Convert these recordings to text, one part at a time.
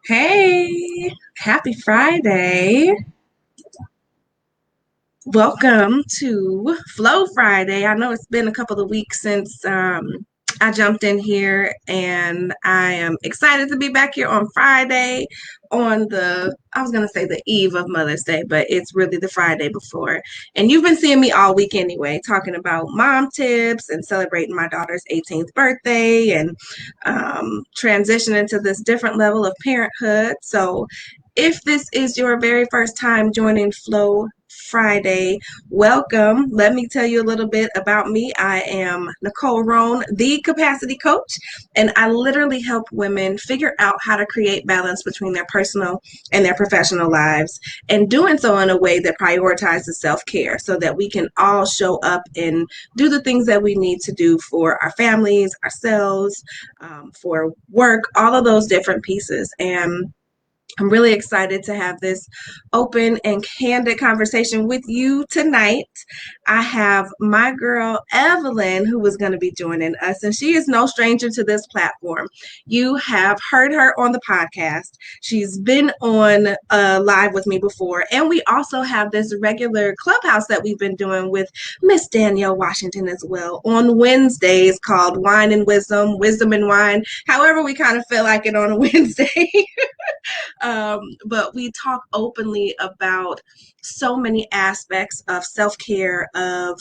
Hey, happy Friday. Welcome to Flow Friday. I know it's been a couple of weeks since I jumped in here, and I am excited to be back here on Friday on I was going to say the eve of Mother's Day, but it's really the Friday before. And you've been seeing me all week anyway, talking about mom tips and celebrating my daughter's 18th birthday and transitioning to this different level of parenthood. So if this is your very first time joining Flow Friday, welcome. Let me tell you a little bit about me. I am Nicole Roan, the capacity coach, and I literally help women figure out how to create balance between their personal and their professional lives, and doing so in a way that prioritizes self-care so that we can all show up and do the things that we need to do for our families, ourselves, for work, all of those different pieces. And I'm really excited to have this open and candid conversation with you tonight. I have my girl Evelyn, who is going to be joining us, and she is no stranger to this platform. You have heard her on the podcast. She's been on live with me before, and we also have this regular clubhouse that we've been doing with Miss Danielle Washington as well on Wednesdays called Wine and Wisdom, Wisdom and Wine, however we kind of feel like it on a Wednesday. But we talk openly about so many aspects of self-care, of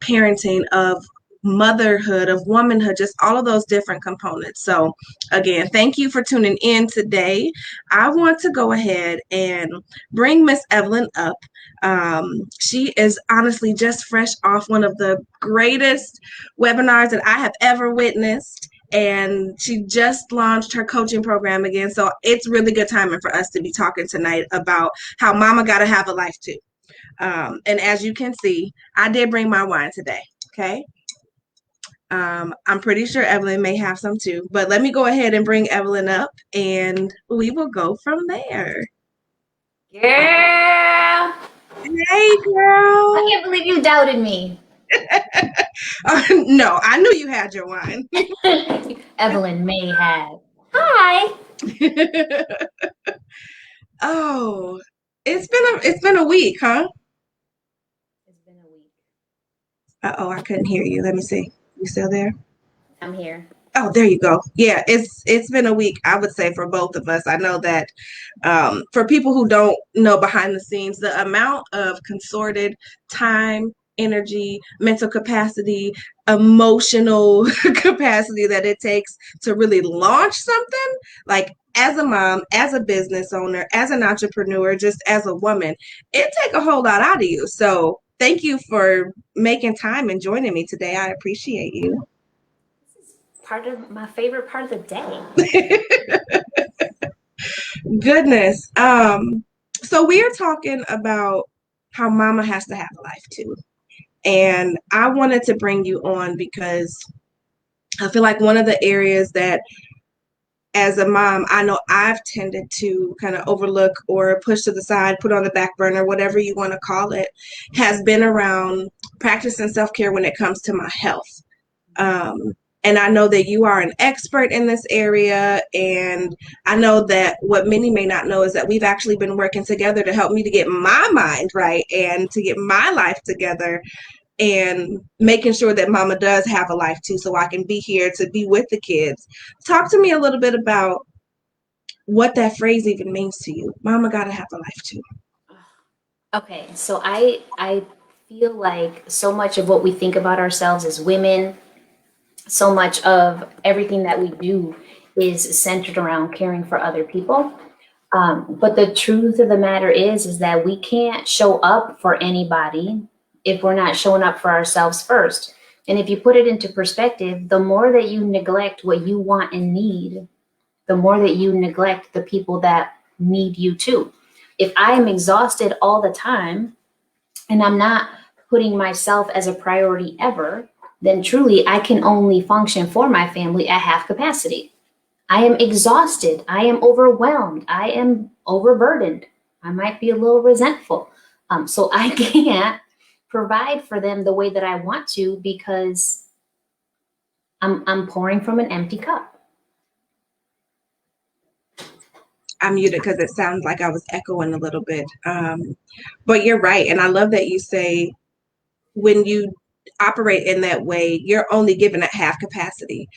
parenting, of motherhood, of womanhood, just all of those different components. So again, thank you for tuning in today. I want to go ahead and bring Miss Evelyn up. She is honestly just fresh off one of the greatest webinars that I have ever witnessed, and she just launched her coaching program again. So it's really good timing for us to be talking tonight about how mama got to have a life too. And as you can see, I did bring my wine today. Okay. I'm pretty sure Evelyn may have some too, but let me go ahead and bring Evelyn up and we will go from there. Girl, Hey, I girl. can't believe you doubted me. No, I knew you had your wine. Evelyn may have. Hi. Oh, it's been a week, huh? It's been a week. Oh, I couldn't hear you. Let me see. You still there? I'm here. Oh, there you go. Yeah, it's been a week, I would say, for both of us. I know that for people who don't know behind the scenes, the amount of consorted time, energy, mental capacity, emotional capacity that it takes to really launch something, like as a mom, as a business owner, as an entrepreneur, just as a woman, it take a whole lot out of you. So thank you for making time and joining me today. I appreciate you. This is part of my favorite part of the day. Goodness. So we are talking about how mama has to have a life too. And I wanted to bring you on because I feel like one of the areas that as a mom, I know I've tended to kind of overlook or push to the side, put on the back burner, whatever you want to call it, has been around practicing self-care when it comes to my health. Um, and I know that you are an expert in this area. And I know that what many may not know is that we've actually been working together to help me to get my mind right and to get my life together and making sure that mama does have a life too, so I can be here to be with the kids. Talk to me a little bit about what that phrase even means to you. Mama got to have a life too. Okay, so I feel like so much of what we think about ourselves as women, so much of everything that we do is centered around caring for other people. But the truth of the matter is that we can't show up for anybody if we're not showing up for ourselves first. And if you put it into perspective, the more that you neglect what you want and need, the more that you neglect the people that need you too. If I am exhausted all the time and I'm not putting myself as a priority ever, then truly I can only function for my family at half capacity. I am exhausted. I am overwhelmed. I am overburdened. I might be a little resentful. So I can't provide for them the way that I want to because I'm pouring from an empty cup. I muted because it sounds like I was echoing a little bit. But you're right. And I love that you say when you operate in that way, you're only given at half capacity.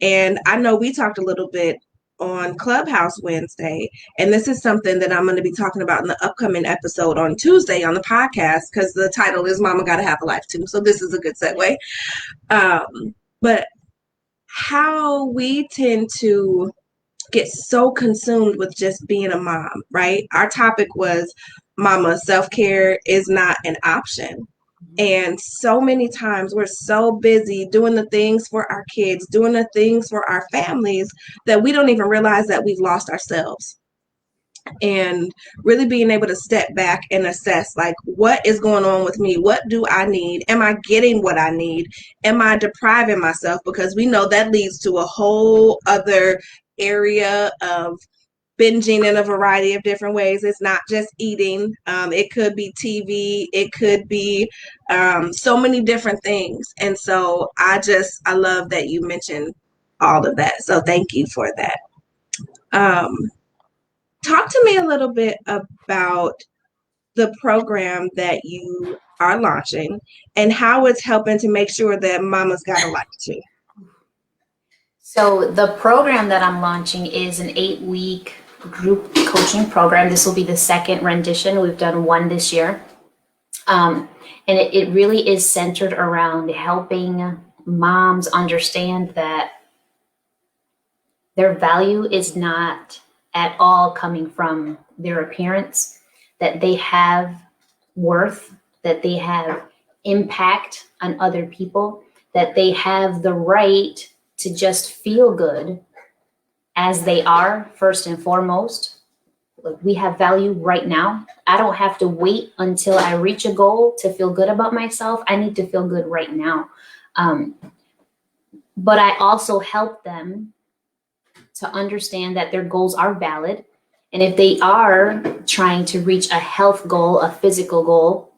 And I know we talked a little bit on Clubhouse Wednesday, and this is something that I'm going to be talking about in the upcoming episode on Tuesday on the podcast because the title is Mama Gotta Have a Life Too. So this is a good segue. But how we tend to get so consumed with just being a mom, right? Our topic was mama, self-care is not an option. And so many times we're so busy doing the things for our kids, doing the things for our families that we don't even realize that we've lost ourselves. And really being able to step back and assess, like, what is going on with me? What do I need? Am I getting what I need? Am I depriving myself? Because we know that leads to a whole other area of binging in a variety of different ways. It's not just eating. It could be TV. It could be so many different things. And so I love that you mentioned all of that. So thank you for that. Talk to me a little bit about the program that you are launching and how it's helping to make sure that mama's got a life too. So the program that I'm launching is an 8-week group coaching program. This will be the second rendition. We've done one this year. And it really is centered around helping moms understand that their value is not at all coming from their appearance, that they have worth, that they have impact on other people, that they have the right to just feel good as they are, first and foremost. Like, we have value right now. I don't have to wait until I reach a goal to feel good about myself. I need to feel good right now. But I also help them to understand that their goals are valid. And if they are trying to reach a health goal, a physical goal,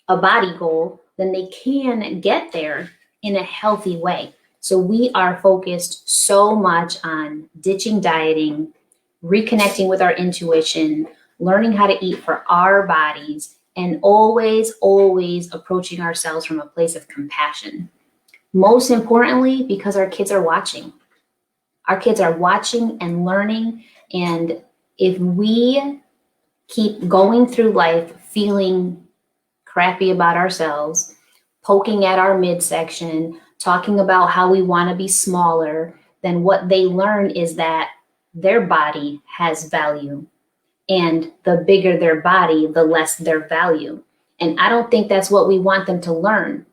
a body goal, then they can get there in a healthy way. So we are focused so much on ditching dieting, reconnecting with our intuition, learning how to eat for our bodies, and always, always approaching ourselves from a place of compassion. Most importantly, because our kids are watching. Our kids are watching and learning. And if we keep going through life feeling crappy about ourselves, poking at our midsection, talking about how we want to be smaller, then what they learn is that their body has value. And the bigger their body, the less their value. And I don't think that's what we want them to learn.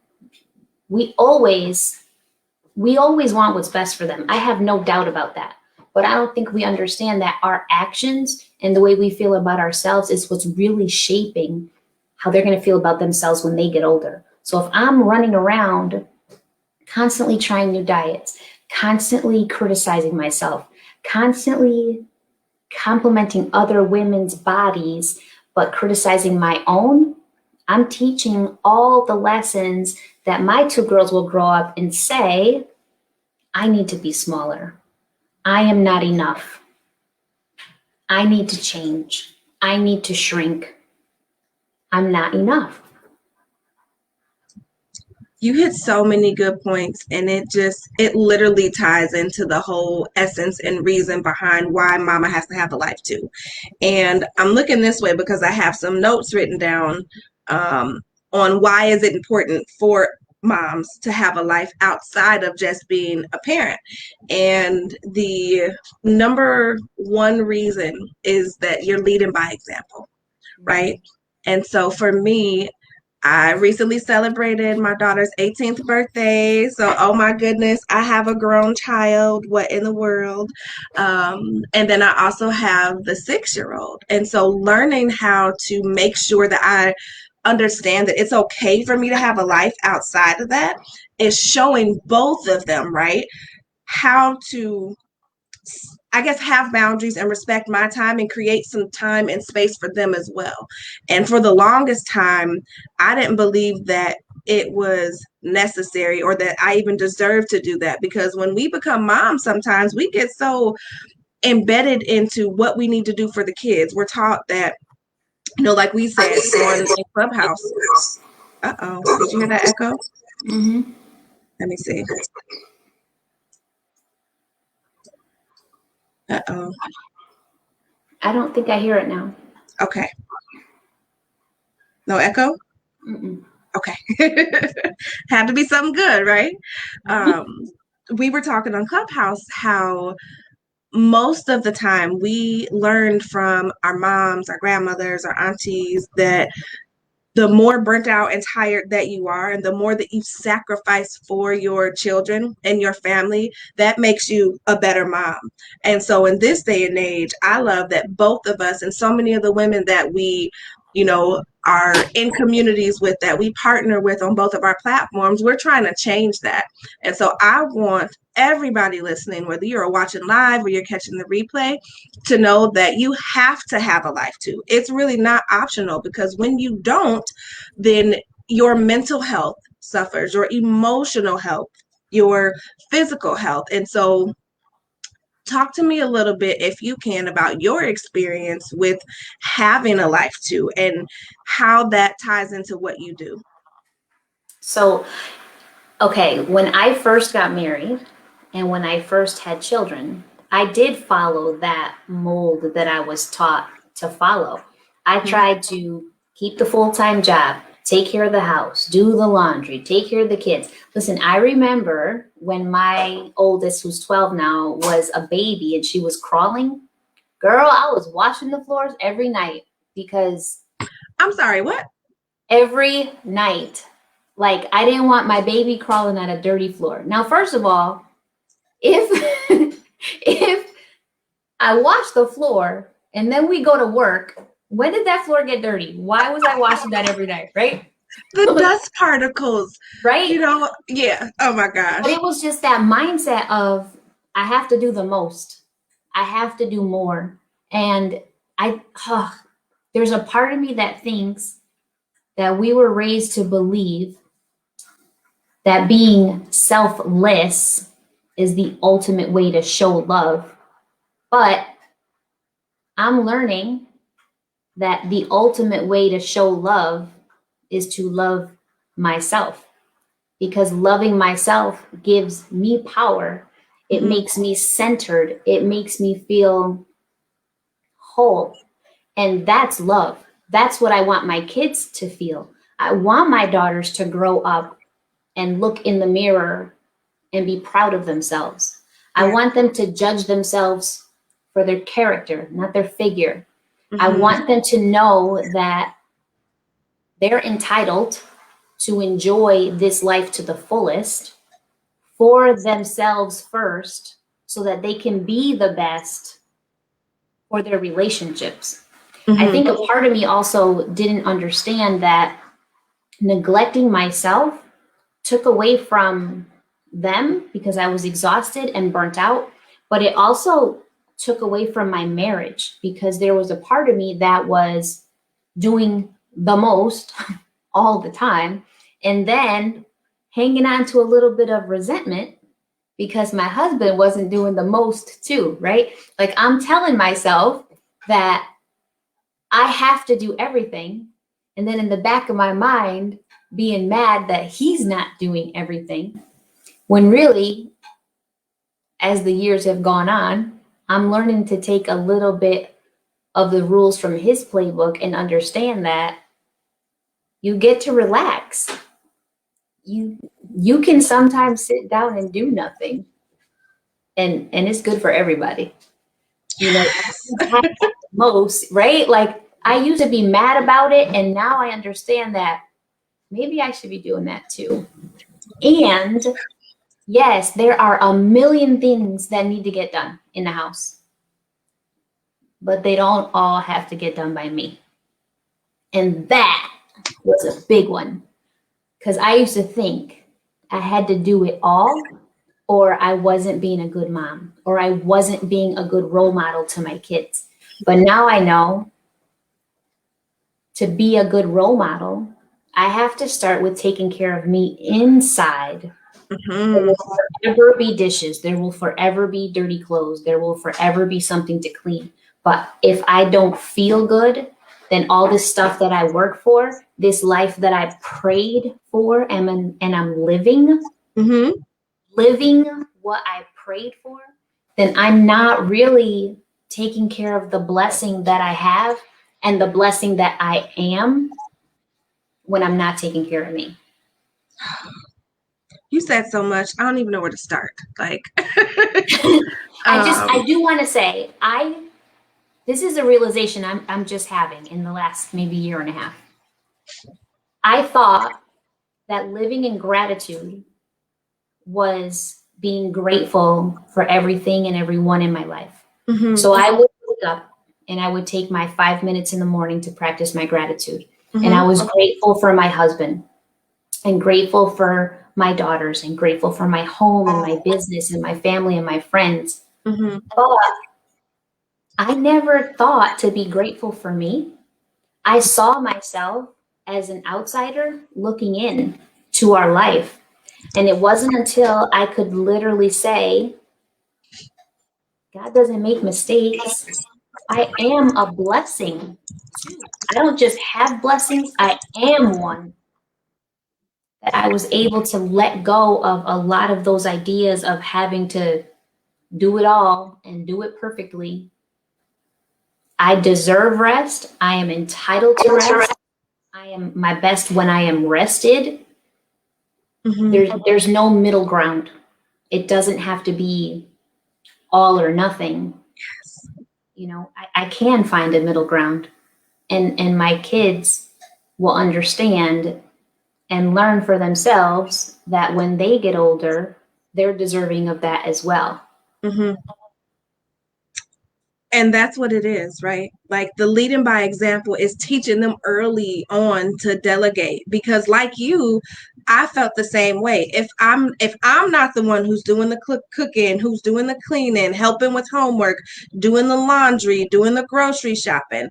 We always want what's best for them. I have no doubt about that. But I don't think we understand that our actions and the way we feel about ourselves is what's really shaping how they're going to feel about themselves when they get older. So if I'm running around constantly trying new diets, constantly criticizing myself, constantly complimenting other women's bodies, but criticizing my own, I'm teaching all the lessons that my 2 girls will grow up and say, I need to be smaller. I am not enough. I need to change. I need to shrink. I'm not enough. You hit so many good points, and it literally ties into the whole essence and reason behind why mama has to have a life too. And I'm looking this way because I have some notes written down on why is it important for moms to have a life outside of just being a parent. And the number one reason is that you're leading by example, right? And so for me, I recently celebrated my daughter's 18th birthday. So, oh my goodness, I have a grown child. What in the world? And then I also have the 6-year-old. And so learning how to make sure that I understand that it's okay for me to have a life outside of that is showing both of them, right? How to, I guess, have boundaries and respect my time and create some time and space for them as well. And for the longest time, I didn't believe that it was necessary or that I even deserved to do that, because when we become moms, sometimes we get so embedded into what we need to do for the kids. We're taught that, like we said on in Clubhouse. Uh-oh. Did you hear that echo? Mm-hmm. Let me see. Uh-oh. I don't think I hear it now. Okay. No echo? Mm-mm. Okay. Had to be something good, right? We were talking on Clubhouse how most of the time we learned from our moms, our grandmothers, our aunties that the more burnt out and tired that you are, and the more that you sacrifice for your children and your family, that makes you a better mom. And so in this day and age, I love that both of us and so many of the women that we, are in communities with, that we partner with on both of our platforms, we're trying to change that. And so I want everybody listening, whether you're watching live or you're catching the replay, to know that you have to have a life too. It's really not optional, because when you don't, then your mental health suffers, your emotional health, your physical health. And so talk to me a little bit, if you can, about your experience with having a life too and how that ties into what you do. So, okay, when I first got married and when I first had children, I did follow that mold that I was taught to follow. I tried to keep the full-time job, take care of the house, do the laundry, take care of the kids. Listen, I remember when my oldest, who's 12 now, was a baby and she was crawling. Girl, I was washing the floors every night because I'm sorry, what? every night. Like, I didn't want my baby crawling on a dirty floor. Now, first of all, if if I wash the floor and then we go to work, when did that floor get dirty? Why was I washing that every night, right? The dust particles, Right? Yeah. Oh my gosh. But it was just that mindset of, I have to do the most. I have to do more. And there's a part of me that thinks that we were raised to believe that being selfless is the ultimate way to show love. But I'm learning that the ultimate way to show love is to love myself, because loving myself gives me power. It makes me centered. It makes me feel whole. And that's love. That's what I want my kids to feel. I want my daughters to grow up and look in the mirror and be proud of themselves. I want them to judge themselves for their character, not their figure. I want them to know that they're entitled to enjoy this life to the fullest for themselves first, so that they can be the best for their relationships. I think a part of me also didn't understand that neglecting myself took away from them because I was exhausted and burnt out, but it also took away from my marriage because there was a part of me that was doing the most all the time and then hanging on to a little bit of resentment because my husband wasn't doing the most too, right? Like, I'm telling myself that I have to do everything. And then in the back of my mind, being mad that he's not doing everything. When really, as the years have gone on, I'm learning to take a little bit of the rules from his playbook and understand that you get to relax. You can sometimes sit down and do nothing. And it's good for everybody. Most, right? Like, I used to be mad about it, and now I understand that maybe I should be doing that too. And yes, there are a million things that need to get done in the house, but they don't all have to get done by me. And that was a big one, because I used to think I had to do it all, or I wasn't being a good mom, or I wasn't being a good role model to my kids. But now I know, to be a good role model, I have to start with taking care of me inside There Hmm. will forever be dishes. There will forever be dirty clothes. There will forever be something to clean. But if I don't feel good, then all this stuff that I work for, this life that I prayed for and I'm Hmm. living what I prayed for, then I'm not really taking care of the blessing that I have and the blessing that I am when I'm not taking care of me. You said so much. I don't even know where to start. Like, I um, do want to say, this is a realization I'm just having in the last maybe year and a half. I thought that living in gratitude was being grateful for everything and everyone in my life. mhm, So I would wake up and I would take my 5 minutes in the morning to practice my gratitude. And I mhm, was grateful for my husband and grateful for my daughters and grateful for my home and my business and my family and my friends. mhm. But I never thought to be grateful for me. I saw myself as an outsider looking in to our life. And it wasn't until I could literally say, God doesn't make mistakes. I am a blessing too. I don't just have blessings, I am one. That I was able to let go of a lot of those ideas of having to do it all and do it perfectly. I deserve rest. I am entitled to rest. I am my best when I am rested. Mhm. There's no middle ground. It doesn't have to be all or nothing. You know, I can find a middle ground, and my kids will understand and learn for themselves that when they get older, they're deserving of that as well. Mhm. And that's what it is, right? Like the leading by example is teaching them early on to delegate because like you, I felt the same way. If I'm not the one who's doing the cooking, who's doing the cleaning, helping with homework, doing the laundry, doing the grocery shopping,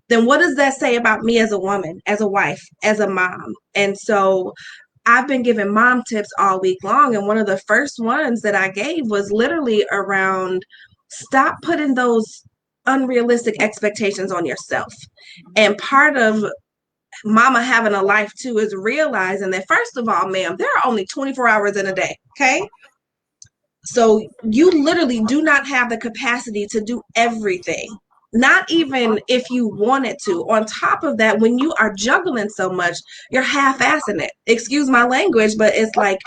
then what does that say about me as a woman, as a wife, as a mom? And so I've been giving mom tips all week long. And one of the first ones that I gave was literally around stop putting those unrealistic expectations on yourself. And part of mama having a life too is realizing that, first of all, ma'am, there are only 24 hours in a day. Okay. So you literally do not have the capacity to do everything, not even if you wanted to. On top of that, when you are juggling so much, you're half-assing it. Excuse my language, but it's like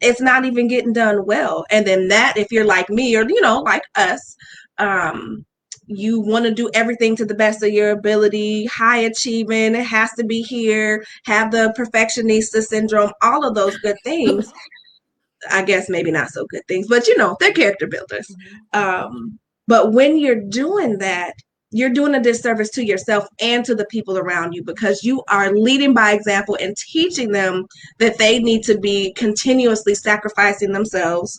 it's not even getting done well. And then that, if you're like me or like us, um, you want to do everything to the best of your ability, high achievement, it has to be here, have the perfectionista syndrome, all of those good things. I guess maybe not so good things, but they're character builders. But when you're doing that, you're doing a disservice to yourself and to the people around you because you are leading by example and teaching them that they need to be continuously sacrificing themselves.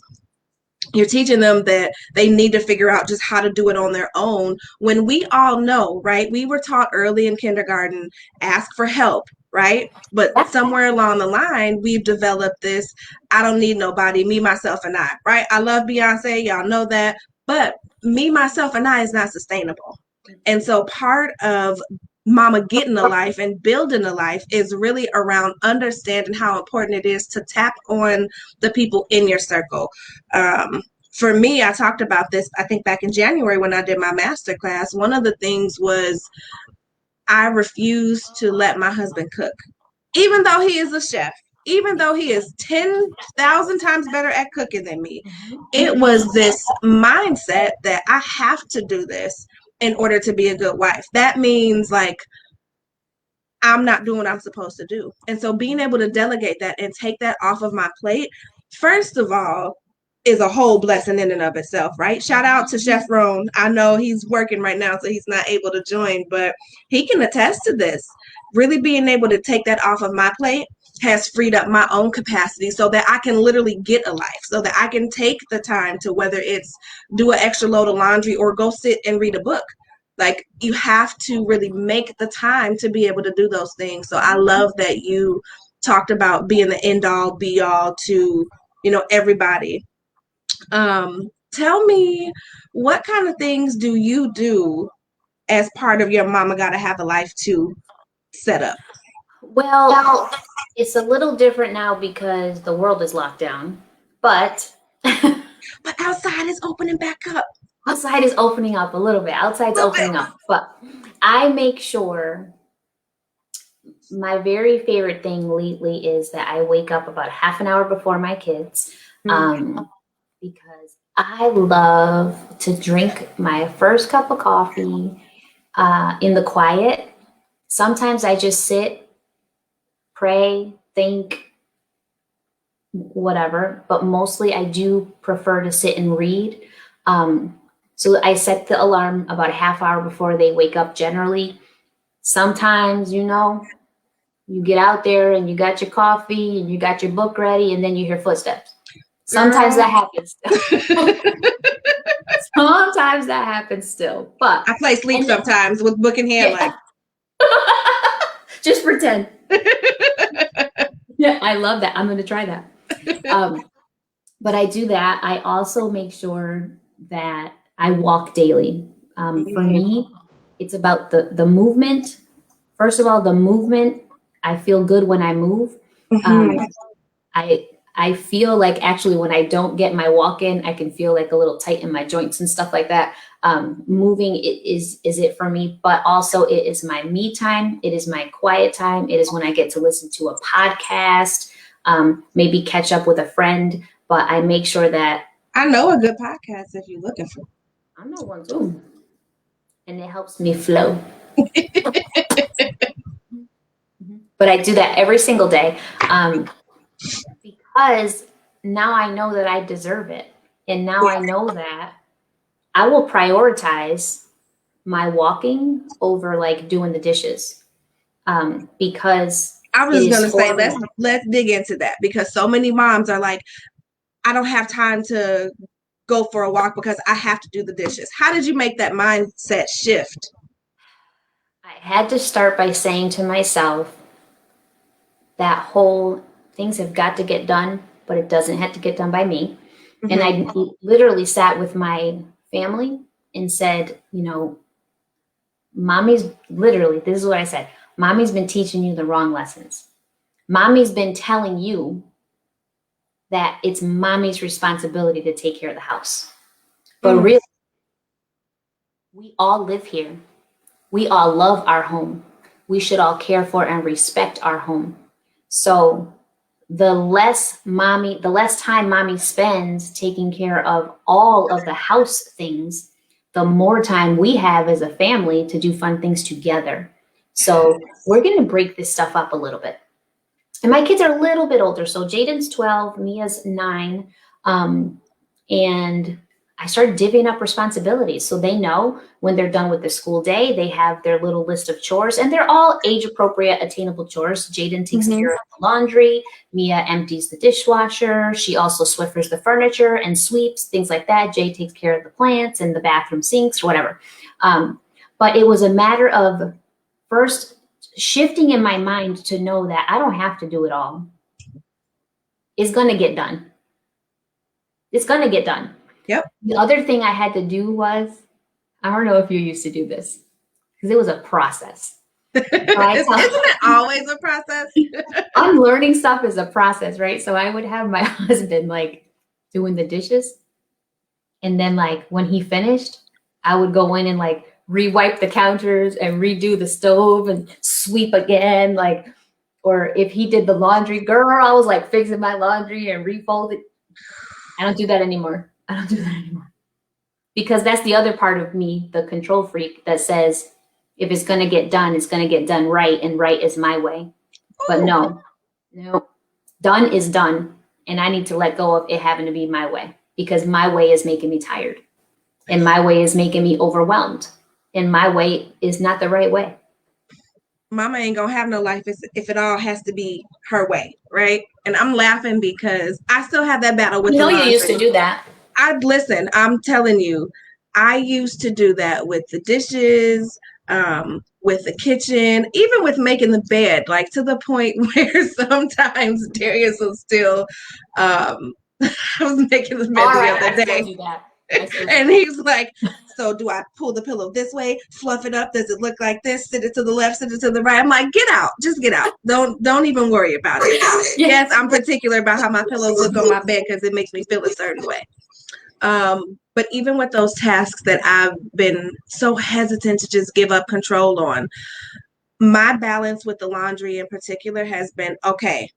You're teaching them that they need to figure out just how to do it on their own when we all know, right? We were taught early in kindergarten, ask for help, right? But Yeah. somewhere along the line, we've developed this I don't need nobody, me, myself, and I, right? I love Beyonce, y'all know that. But me, myself, and I is not sustainable. And so part of mama getting a life and building a life is really around understanding how important it is to tap on the people in your circle. um, for me, I talked about this, I think back in January when I did my master class. One of the things was I refused to let my husband cook, even though he is a chef, even though he is 10,000 times better at cooking than me. It was this mindset that I have to do this in order to be a good wife. That means like I'm not doing what I'm supposed to do. And so being able to delegate that and take that off of my plate, first of all, is a whole blessing in and of itself, right? Shout out to Chef Roan. I know he's working right now, so he's not able to join, but he can attest to this. Really being able to take that off of my plate has freed up my own capacity so that I can literally get a life, so that I can take the time to, whether it's do an extra load of laundry or go sit and read a book. Like you have to really make the time to be able to do those things. So I love that you talked about being the end all be all to everybody. Tell me, what kind of things do you do as part of your Mama Gotta Have a Life to set up? Well, it's a little different now because the world is locked down, but But outside is opening back up outside is opening up a little bit. a Outside's little bit. opening up, but I make sure my very favorite thing lately is that I wake up about half an hour before my kids, because I love to drink my first cup of coffee in the quiet. Sometimes I just sit, pray, think, whatever, but mostly I do prefer to sit and read. So I set the alarm about a half hour before they wake up generally. Sometimes, you get out there and you got your coffee and you got your book ready and then you hear footsteps. Sometimes Girl. that happens. Sometimes that happens still. But I play sleep sometimes with book in hand, yeah. Just pretend. Yeah, I love that. I'm going to try that. But I do that. I also make sure that I walk daily. For me, it's about the movement. First of all, the movement. I feel good when I move. I feel like actually when I don't get my walk in, I can feel like a little tight in my joints and stuff like that. Moving is it for me, but also it is my me time. It is my quiet time. It is when I get to listen to a podcast, maybe catch up with a friend. But I make sure that I know a good podcast if you're looking for. I know one too, and it helps me flow. But I do that every single day. Because now I know that I deserve it. And now I know that I will prioritize my walking over like doing the dishes. Because I was gonna say let's dig into that, because so many moms are like, I don't have time to go for a walk because I have to do the dishes. How did you make that mindset shift? I had to start by saying to myself that whole things have got to get done, but it doesn't have to get done by me. And I literally sat with my family and said, mommy's literally, this is what I said. Mommy's been teaching you the wrong lessons. Mommy's been telling you that it's mommy's responsibility to take care of the house. But really, we all live here. We all love our home. We should all care for and respect our home. So the less time mommy spends taking care of all of the house things, the more time we have as a family to do fun things together. So we're going to break this stuff up a little bit. And my kids are a little bit older. So Jaden's 12, Mia's 9. And I started divvying up responsibilities. So they know when they're done with the school day, they have their little list of chores, and they're all age appropriate, attainable chores. Jaden takes care of the laundry. Mia empties the dishwasher. She also Swiffers the furniture and sweeps, things like that. Jay takes care of the plants and the bathroom sinks or whatever. But it was a matter of first shifting in my mind to know that I don't have to do it all. It's going to get done. It's going to get done. Yep. The other thing I had to do was, I don't know if you used to do this, because it was a process. Isn't it always a process? Unlearning stuff is a process, right? So I would have my husband like doing the dishes. And then like when he finished, I would go in and like re-wipe the counters and redo the stove and sweep again. Like, or if he did the laundry, girl, I was like fixing my laundry and refold it. I don't do that anymore. Because that's the other part of me, the control freak, that says if it's going to get done, it's going to get done right, and right is my way. But no, done is done, and I need to let go of it having to be my way, because my way is making me tired, and my way is making me overwhelmed, and my way is not the right way. Mama ain't gonna have no life if it all has to be her way, right? And I'm laughing because I still have that battle with you used to do that. Listen, I'm telling you, I used to do that with the dishes, with the kitchen, even with making the bed, like to the point where sometimes Darius will still I was making the bed All the right, other I still day. do that. I still do And that. he's like, so do I pull the pillow this way, fluff it up? Does it look like this? Sit it to the left, sit it to the right. I'm like, get out. Just get out. Don't even worry about it. Yeah. Yes, I'm particular about how my pillows look on my bed because it makes me feel a certain way. But even with those tasks that I've been so hesitant to just give up control on, my balance with the laundry in particular has been okay.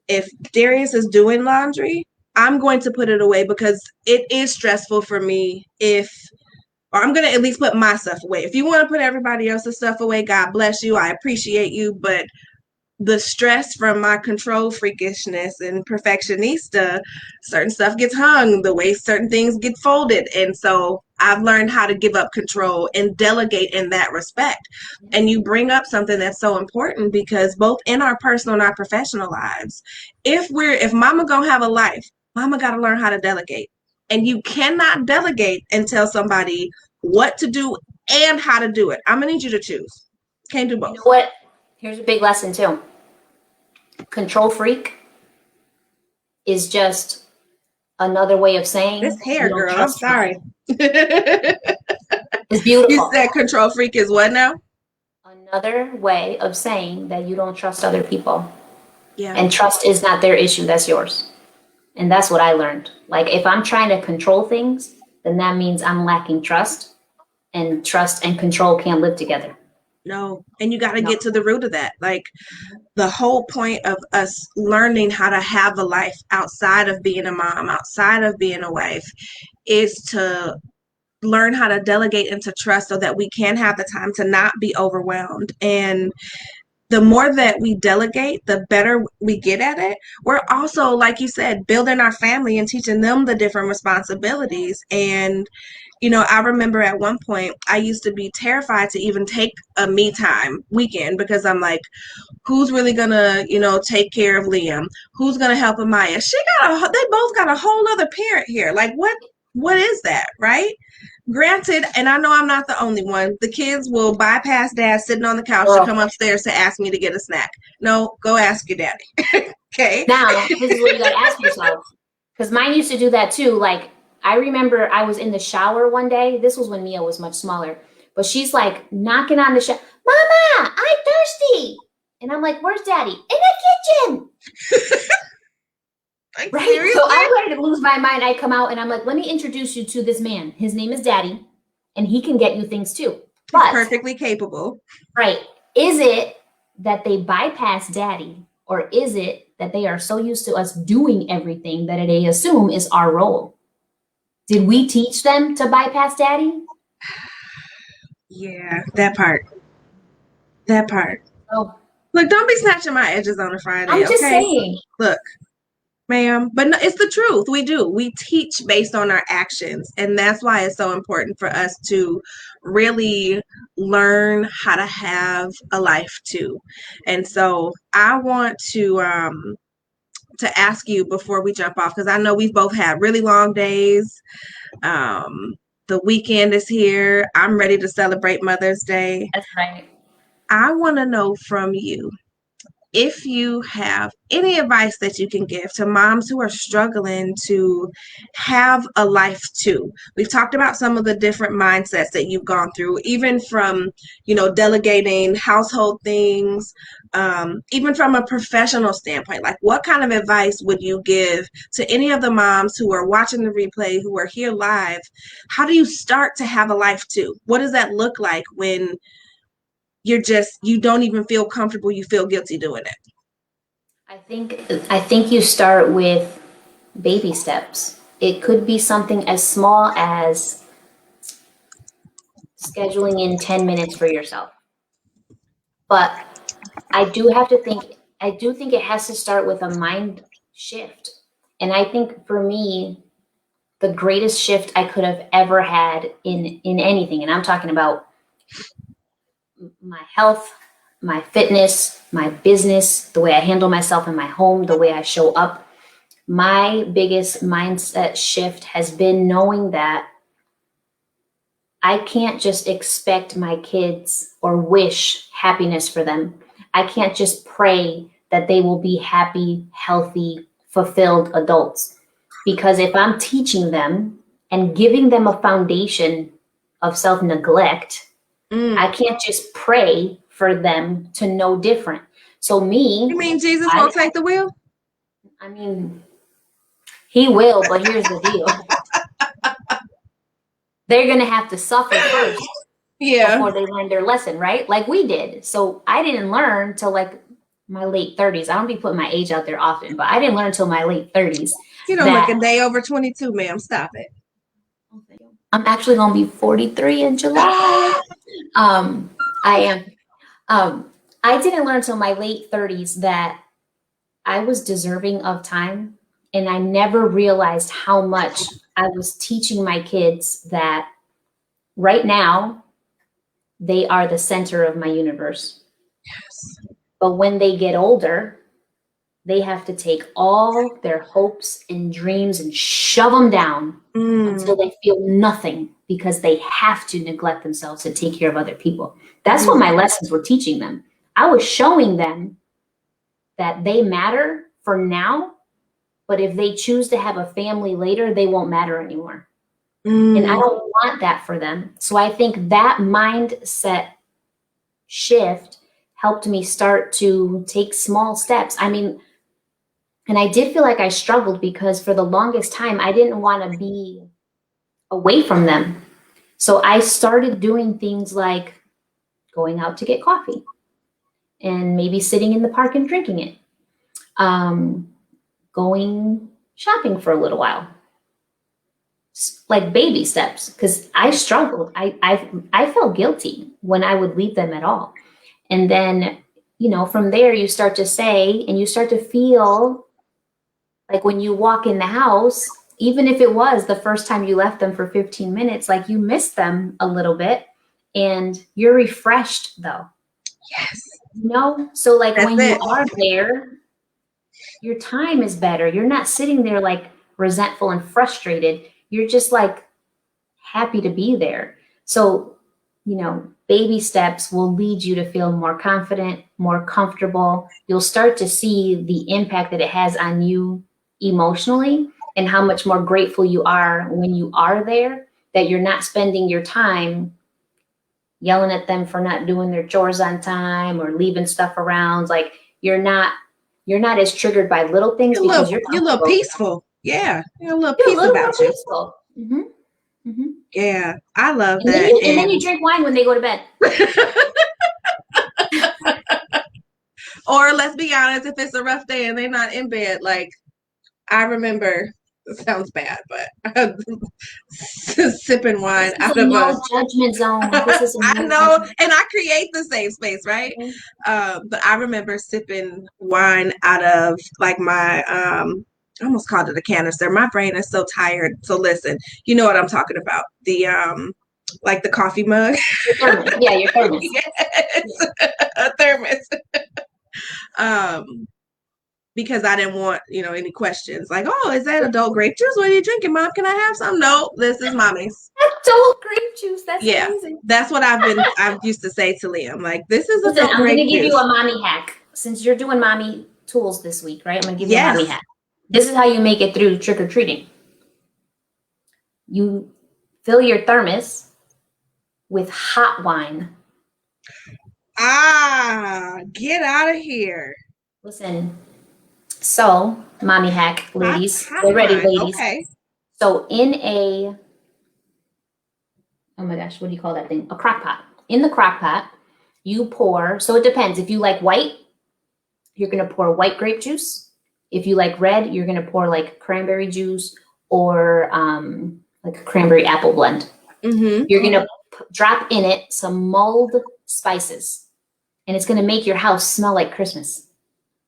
If Darius is doing laundry, I'm going to put it away because it is stressful for me if, or I'm going to at least put my stuff away. If you want to put everybody else's stuff away, God bless you. I appreciate you. But the stress from my control freakishness and perfectionista, certain stuff gets hung, the way certain things get folded. And so I've learned how to give up control and delegate in that respect. And you bring up something that's so important because both in our personal and our professional lives, if mama gonna have a life, mama gotta learn how to delegate. And you cannot delegate and tell somebody what to do and how to do it. I'm gonna need you to choose. Can't do You both. know what? Here's a big lesson too. Control freak is just another way of This saying you hair, don't girl. I'm trust people. sorry. You It's beautiful. said control freak is what now? Another way of saying that you don't trust other people. Yeah. And trust is not their issue, that's yours. And that's what I learned. Like if I'm trying to control things, then that means I'm lacking trust. And trust and control can't live together. No. And you got to No. get to the root of that. Like the whole point of us learning how to have a life outside of being a mom, outside of being a wife, is to learn how to delegate and to trust so that we can have the time to not be overwhelmed. And the more that we delegate, the better we get at it. We're also, like you said, building our family and teaching them the different responsibilities. And, I remember at one point, I used to be terrified to even take a me time weekend because I'm like, who's really gonna, take care of Liam? Who's gonna help Amaya? They both got a whole other parent here. Like, what is that, right? Granted, and I know I'm not the only one, the kids will bypass dad sitting on the couch to Girl. come upstairs to ask me to get a snack. No, go ask your daddy. Okay. Now, this is what you got to ask yourself. Because mine used to do that too. Like, I remember I was in the shower one day. This was when Mia was much smaller. But she's like knocking on the shower. Mama, I'm thirsty. And I'm like, where's daddy? In the kitchen. Like, Right? seriously? So I'm ready to lose my mind. I come out and I'm like, let me introduce you to this man. His name is Daddy. And he can get you things too. He's But, perfectly capable. right, is it that they bypass Daddy? Or is it that they are so used to us doing everything that they assume is our role? Did we teach them to bypass Daddy? Yeah, that part. That part. Oh, Look, don't be snatching my edges on a Friday, I'm just okay? saying. Look, ma'am, but no, it's the truth. We do. We teach based on our actions. And that's why it's so important for us to really learn how to have a life too. And so I want to ask you before we jump off, because I know we've both had really long days. Um, the weekend is here. I'm ready to celebrate Mother's Day. That's right. I want to know from you if you have any advice that you can give to moms who are struggling to have a life too. We've talked about some of the different mindsets that you've gone through, even from, delegating household things, even from a professional standpoint. Like, what kind of advice would you give to any of the moms who are watching the replay, who are here live? How do you start to have a life too? What does that look like when you don't even feel comfortable, you feel guilty doing it? I think you start with baby steps. It could be something as small as scheduling in 10 minutes for yourself. But I do think it has to start with a mind shift. And I think for me, the greatest shift I could have ever had in anything, and I'm talking about my health, my fitness, my business, the way I handle myself in my home, the way I show up. My biggest mindset shift has been knowing that I can't just expect my kids or wish happiness for them. I can't just pray that they will be happy, healthy, fulfilled adults. Because if I'm teaching them and giving them a foundation of self-neglect, I can't just pray for them to know different. So You mean Jesus won't take the wheel? I mean, he will, but here's the deal. They're going to have to suffer first before they learn their lesson, right? Like we did. So I didn't learn till like my late 30s. I don't be putting my age out there often, but I didn't learn until my late 30s. You don't look a day over 22, ma'am. Stop it. I'm actually going to be 43 in July. I am. I didn't learn until my late 30s that I was deserving of time. And I never realized how much I was teaching my kids that right now they are the center of my universe. Yes. But when they get older, they have to take all their hopes and dreams and shove them down until they feel nothing, because they have to neglect themselves to take care of other people. That's what my lessons were teaching them. I was showing them that they matter for now, but if they choose to have a family later, they won't matter anymore. And I don't want that for them. So I think that mindset shift helped me start to take small steps. I mean, and I did feel like I struggled because for the longest time, I didn't want to be away from them. So I started doing things like going out to get coffee and maybe sitting in the park and drinking it. Going shopping for a little while. Like baby steps, because I struggled. I felt guilty when I would leave them at all. And then, from there you start to say, and you start to feel like when you walk in the house, even if it was the first time you left them for 15 minutes, like you miss them a little bit and you're refreshed though. Yes. So like when you are there, your time is better. You're not sitting there like resentful and frustrated. You're just like happy to be there. So, baby steps will lead you to feel more confident, more comfortable. You'll start to see the impact that it has on you emotionally and how much more grateful you are when you are there, that you're not spending your time yelling at them for not doing their chores on time or leaving stuff around. Like you're not as triggered by little things because you're a little peaceful. Yeah, you're a little peace about you. Mm-hmm. Mm-hmm. Yeah, I love that. And then you drink wine when they go to bed. Or let's be honest, if it's a rough day and they're not in bed, like I remember, it sounds bad, but sipping wine out of no judgment zone. This is I know, and I create the safe space, right? But I remember sipping wine out of like my I almost called it a canister. My brain is so tired. So listen, you know what I'm talking about. The like the coffee mug. Your thermos. Yeah, your thermos. Yes. A thermos. Because I didn't want, any questions like, oh, is that adult grape juice? What are you drinking, Mom? Can I have some? No, this is Mommy's. Adult grape juice. That's amazing. That's what I used to say to Liam. Like, this is adult grape juice. I'm going to give you a mommy hack. Since you're doing mommy tools this week, right? I'm going to give you a mommy hack. This is how you make it through trick-or-treating. You fill your thermos with hot wine. Get out of here. Listen, so mommy hack, ladies. Get ready, ladies. Okay. So in oh my gosh, what do you call that thing? A crock pot. In the crock pot, you pour, so it depends. If you like white, you're going to pour white grape juice. If you like red, you're going to pour like cranberry juice or like a cranberry apple blend. Mm-hmm. You're going to drop in it some mulled spices, and it's going to make your house smell like Christmas.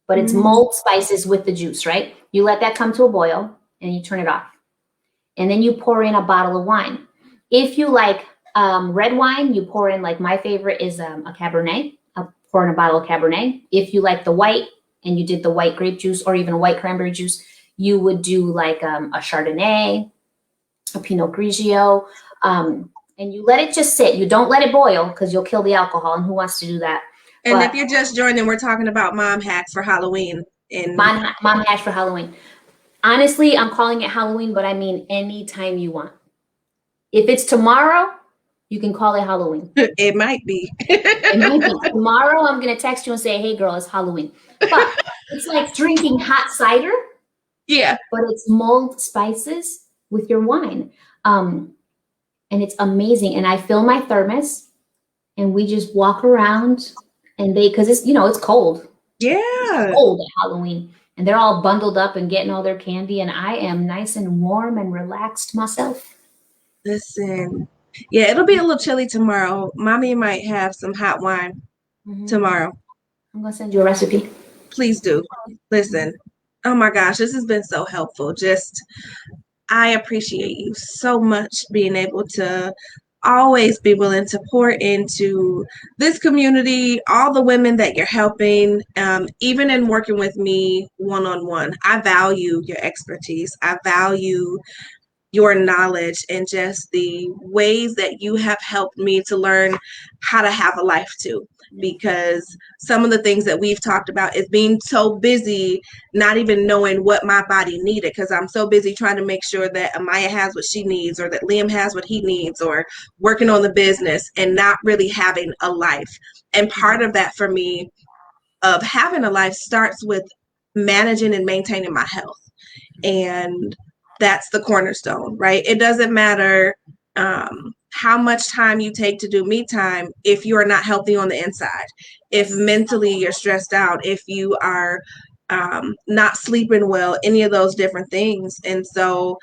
But it's mulled spices with the juice, right? You let that come to a boil and you turn it off. And then you pour in a bottle of wine. If you like red wine, you pour in, like my favorite is a Cabernet. I'll pour in a bottle of Cabernet. If you like the white and you did the white grape juice or even a white cranberry juice, you would do like a Chardonnay, a Pinot Grigio, and you let it just sit. You don't let it boil because you'll kill the alcohol, and who wants to do that? And if you're just joining, we're talking about mom hacks for Halloween. Mom hacks for Halloween. Honestly, I'm calling it Halloween, but I mean anytime you want. If it's tomorrow, you can call it Halloween. It might be. It might be tomorrow. I'm gonna text you and say, "Hey, girl, it's Halloween." But it's like drinking hot cider, Yeah. but it's mulled spices with your wine, um, and it's amazing. And I fill my thermos, and we just walk around, and because it's it's cold. It's Yeah. cold at Halloween, and they're all bundled up and getting all their candy, and I am nice and warm and relaxed myself. Listen. Yeah, it'll be a little chilly tomorrow. Mommy might have some hot wine Mhm. tomorrow. I'm gonna send you a recipe. Please do. Listen. Oh my gosh, this has been so helpful. Just I appreciate you so much being able to always be willing to pour into this community, all the women that you're helping, even in working with me one on one. I value your expertise. I value your knowledge and just the ways that you have helped me to learn how to have a life too. Because some of the things that we've talked about is being so busy, not even knowing what my body needed, because I'm so busy trying to make sure that Amaya has what she needs or that Liam has what he needs or working on the business and not really having a life. And part of that for me of having a life starts with managing and maintaining my health. And that's the cornerstone, right? It doesn't matter how much time you take to do me time if you are not healthy on the inside, if mentally you're stressed out, if you are not sleeping well, any of those different things. And so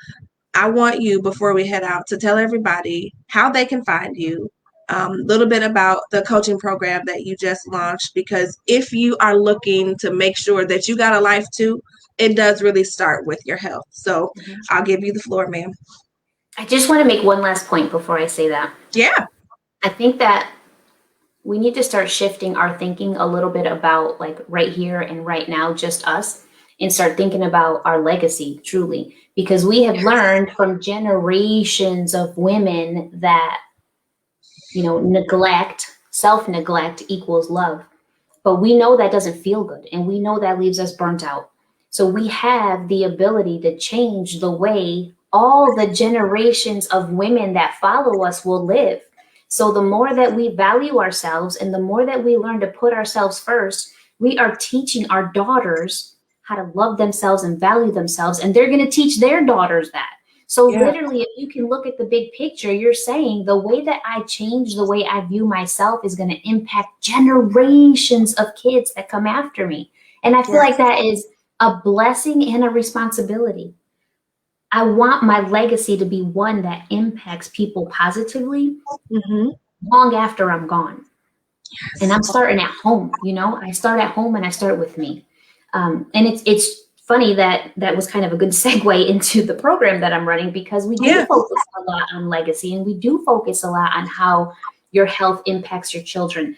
I want you, before we head out, to tell everybody how they can find you, a little bit about the coaching program that you just launched, because if you are looking to make sure that you got a life too, it does really start with your health. So Mhm. I'll give you the floor, ma'am. I just want to make one last point before I say that. Yeah. I think that we need to start shifting our thinking a little bit about like right here and right now, just us, and start thinking about our legacy truly. Because we have learned from generations of women that, self-neglect equals love. But we know that doesn't feel good, and we know that leaves us burnt out. So we have the ability to change the way all the generations of women that follow us will live. So the more that we value ourselves and the more that we learn to put ourselves first, we are teaching our daughters how to love themselves and value themselves, and they're going to teach their daughters that. So Yeah. literally, if you can look at the big picture, you're saying the way that I change the way I view myself is going to impact generations of kids that come after me. And I feel Yeah. like that is a blessing and a responsibility. I want my legacy to be one that impacts people positively Mm-hmm. long after I'm gone. And I'm starting at home, I start at home and I start with me. And it's funny that that was kind of a good segue into the program that I'm running, because we do Yeah. focus a lot on legacy, and we do focus a lot on how your health impacts your children.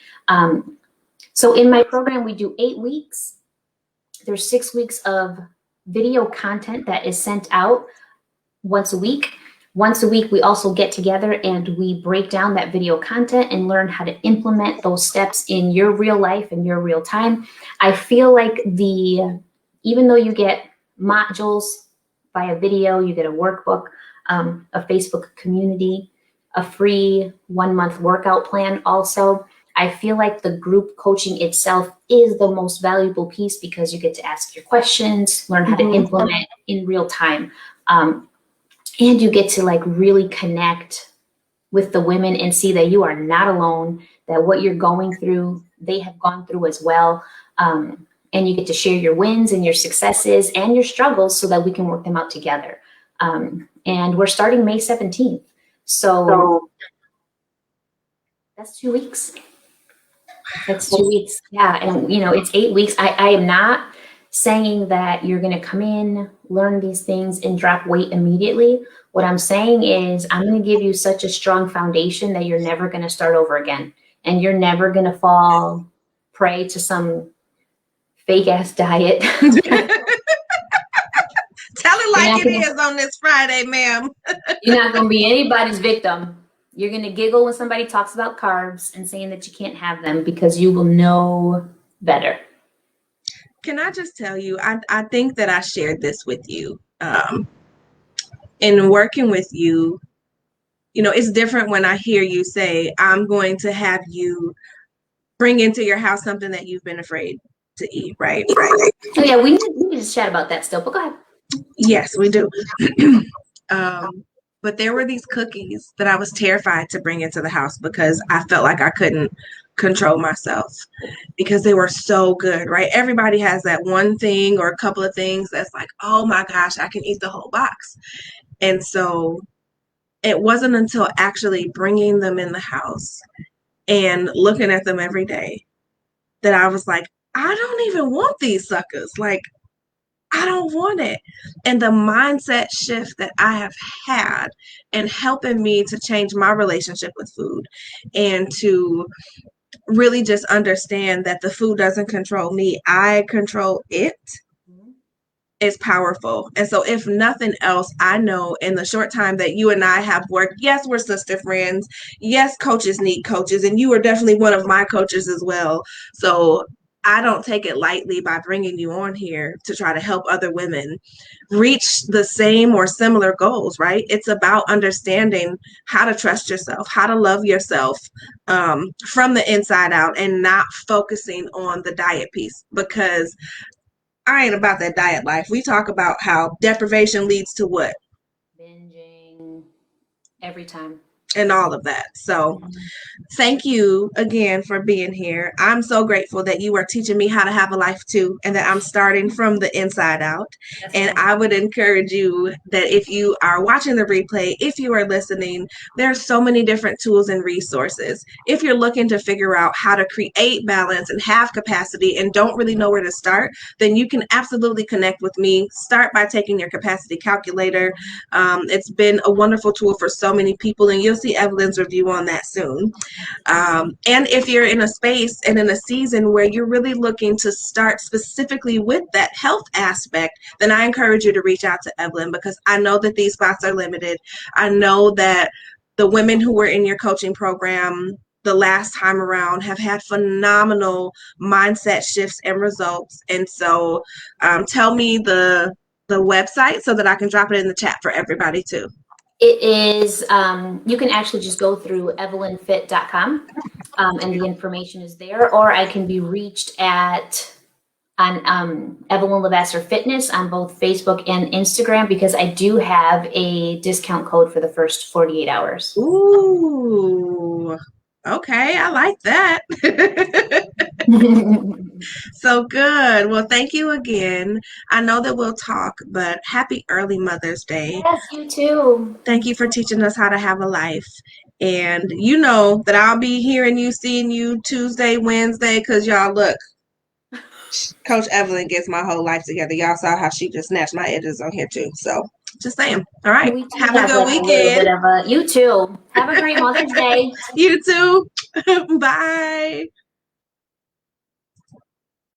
So in my program, we do 8 weeks. There's 6 weeks of video content that is sent out once a week. Once a week, we also get together and we break down that video content and learn how to implement those steps in your real life and your real time. I feel like even though you get modules via video, you get a workbook, a Facebook community, a free 1 month workout plan also. I feel like the group coaching itself is the most valuable piece because you get to ask your questions, learn how to Mm-hmm. implement in real time. And you get to like really connect with the women and see that you are not alone, that what you're going through, they have gone through as well. And you get to share your wins and your successes and your struggles so that we can work them out together. And we're starting May 17th. So that's 2 weeks. That's 2 weeks. Yeah. And, it's 8 weeks. I am not saying that you're going to come in, learn these things, and drop weight immediately. What I'm saying is I'm going to give you such a strong foundation that you're never going to start over again. And you're never going to fall prey to some fake ass diet. Tell it You're like not it gonna, is on this Friday, ma'am. you're not going to be anybody's victim. You're going to giggle when somebody talks about carbs and saying that you can't have them because you will know better. Can I just tell you, I think that I shared this with you um, in working with you, it's different when I hear you say, I'm going to have you bring into your house something that you've been afraid to eat, right? Oh yeah, we need to chat about that still, but go ahead. Yes, we do. But there were these cookies that I was terrified to bring into the house because I felt like I couldn't control myself because they were so good, right? Everybody has that one thing or a couple of things that's like, oh my gosh, I can eat the whole box. And so it wasn't until actually bringing them in the house and looking at them every day that I was like, I don't even want these suckers. Like, I don't want it. And the mindset shift that I have had in helping me to change my relationship with food and to really just understand that the food doesn't control me, I control it, is powerful. And so, if nothing else, I know in the short time that you and I have worked, yes, we're sister friends. Yes, coaches need coaches. And you are definitely one of my coaches as well. So, I don't take it lightly by bringing you on here to try to help other women reach the same or similar goals, right? It's about understanding how to trust yourself, how to love yourself from the inside out, and not focusing on the diet piece, because I ain't about that diet life. We talk about how deprivation leads to what? Binging every time. And all of that. So thank you again for being here. I'm so grateful that you are teaching me how to have a life too, and that I'm starting from the inside out. That's And wonderful. I would encourage you that if you are watching the replay, if you are listening, there are so many different tools and resources. If you're looking to figure out how to create balance and have capacity and don't really know where to start, then you can absolutely connect with me. Start by taking your capacity calculator. It's been a wonderful tool for so many people, and you'll see Evelyn's review on that soon. And if you're in a space and in a season where you're really looking to start specifically with that health aspect, then I encourage you to reach out to Evelyn, because I know that these spots are limited. I know that the women who were in your coaching program the last time around have had phenomenal mindset shifts and results. And so tell me the website so that I can drop it in the chat for everybody too. It is, you can actually just go through evelynfit.com, and the information is there, or I can be reached on Evelyn LeVasseur Fitness on both Facebook and Instagram, because I do have a discount code for the first 48 hours. Ooh, okay, I like that. So good. Well, thank you again. I know that we'll talk, but happy early Mother's Day. Yes, you too. Thank you for teaching us how to have a life. And you know that I'll be hearing you, seeing you Tuesday, Wednesday, because y'all look, Coach Evelyn gets my whole life together. Y'all saw how she just snatched my edges on here too. So just saying. All right. We do Have a have good like a little weekend. bit of a, you too. Have a great Mother's Day. You too. Bye.